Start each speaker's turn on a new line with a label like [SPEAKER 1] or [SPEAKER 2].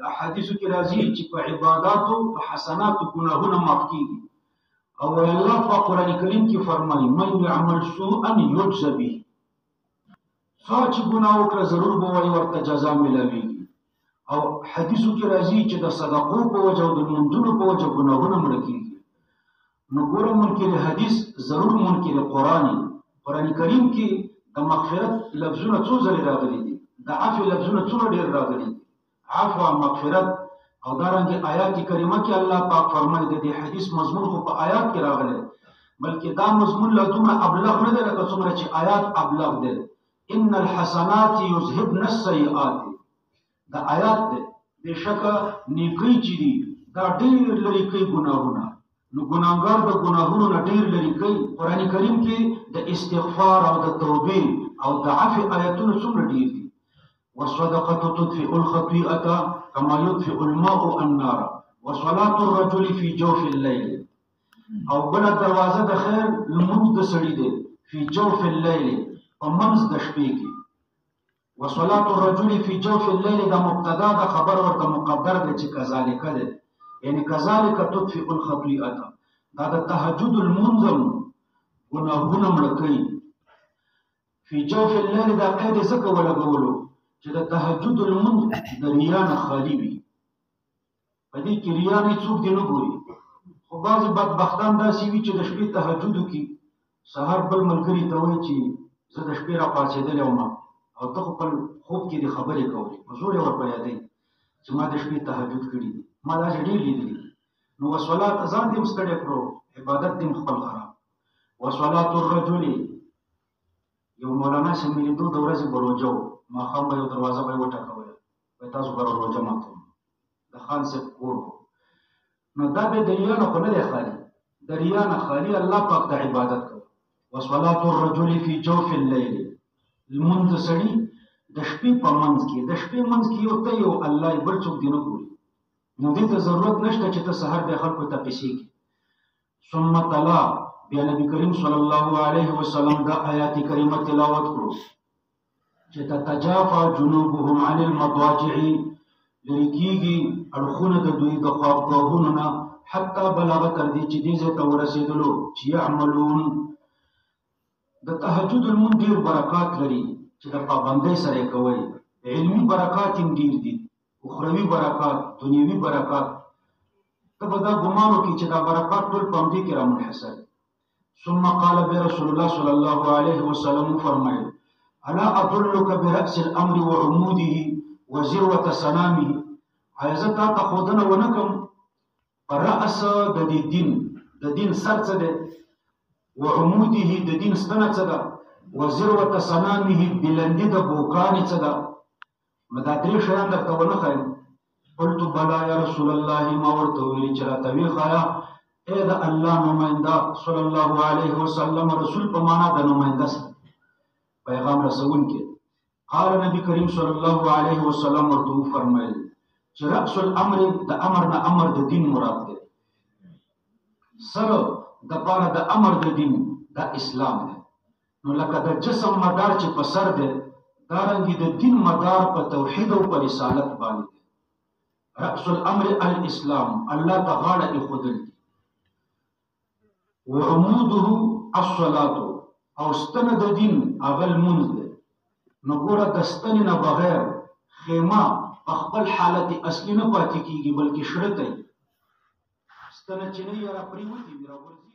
[SPEAKER 1] احادیثو کې راځي چې په عباداتو په حسناتو ګناهونه معاف کیږي او الله په قران کریم کې فرمایي من يعمل سوءا يجز به سوچ ګناه وکړه ضرور به وي ورته جزا ملويږي او حدیثو کې راځي چې د صدقو په وجه او د منځونو په وجه ګناهونه مړ کیږي نو ګوره منکر حدیث ضرور منکر قران کریم کې د مغفرت لفظونه څو ځله راغلي دي د عفو لفظونه څو ډیر راغلي دي عفو مغفرت او دارنګه آیات کریمه کې الله پاک فرمایي د دې حدیث مضمون خو په آیات کې راغلی بلکې دا مضمون لا دومره ابلغ نه دی لکه څومره چې آیات ابلغ دی ان الحسنات یذهبن السیئات دا آیات دی بشکه نیکی چې دي دا ډیر لري کوي ګناهونه نو ګناهګار د ګناهونو نه ډیر لري کوي قران کریم کې د استغفار او د توبې او د عفو آیاتونه څومره ډیر دي والصدقه تطفئ الخطيئه كما يطفئ الماء النار وصلاه الرجل في جوف الليل او بل دروازه د خیر لمونځ د سړي دی في جوف الليل ومنځ د شپې کې وصلاه الرجل في جوف الليل دا مبتدا د خبر ورته مقدر دی چې کذالک ده یعنی کذالک تطفئ الخطيئه دا د تهجد المنظم ګناهونه مړ کوي في جوف الليل دا قید زکه ولګولو چې د تهجد المنظم د ریا نه خالی وي په دې کې ریا نه څوک دی نه ګوري خو بعضې بدبختان داسې وي چې د شپې تهجد وکړي سهار بل ملګري ته وایي چې زه د شپې را پاڅېدلی وم او ته خو خپل خوب کې دې خبرې کولې په زور یې ورپه یادوي چې ما د شپې تهجد کړي دي ما داسې ډېر لیدلي نو وصلات ځان دې هم ستړی کړو عبادت دې هم خپل خراب وصلات الرجل یو مولانا چې مې لیدو د ورځې به روژه و ماښام به یو دروازه به یې وټکوله وایي تاسو به روژه ماتوم د خان صاحب کور و نو دا به د ریا نه خو نه دی خالي د ریا نه خالي الله پاک ته عبادت کوي وصلات الرجل في جوف الليل لمونځ سړي د شپې په منځ کې د شپې منځ کې یو ته یو الله یې بل څوک دی نه ګوري نو دې ته ضرورت نشته چې ته سهار د خلکو ته پیسې کې ثم تلا بیا نبی کریم صلی الله علیه وسلم دا آیات کریمه تلاوت کړو چې تتجافى جنوبهم عن المضاجع لرې کېږي اړخونه د دوی د خوابګاهونو نه حتی بلغه تر دې چې دې ځای ته ورسېدلو چې یعملون د تهجد المنځ ډېر برکات لري چې د پابندۍ سره یې کوئ علمي برکات هم ډېر دي اخروي برکات دنیوي برکات ته به دا ګمان وکړي چې دا برکات ټول په همدې کې رامنحصر ثم قال برسول الله صلی الله علیه وسلم فرمایل الا ادلک برأس الامر وعموده وذروه سنامه آیا زه تا ته ښودنه ونه کړم په رأس د دین سر څه دی وعموده د دین ستنه څه ده وذروه سنامه بلندي د بوکانې څه ده دا درې شیان درته ونه ښایم قلت بلا یا رسول الله ما ورته ویلي چې راته ویې ښایه ای د الله نماینده صلی الله علیه وسلم رسول په معنا د نماینده سره پیغام رسونکی قال نبی کریم صلی الله علیه وسلم ورته وفرمیل چې رأس الامر د امر نه امر د دین مراد دی سره د پاره د امر د دین د اسلام دی نو لکه د جسم مدار چې په سر دی دارنګې د دین مدار په توحید او په رسالت باندې دی رأس الامر الاسلام الله ته غاړه ایښودل دي وعموده الصلاة او ستنه د دین هغه لمونځ دی نو ګوره د ستنې نه بغیر خیمه په خپل حالت اصلي نه پاتې کېږي بلکې شړته ستنه چې نه یې را پرېوتې وي راغورځي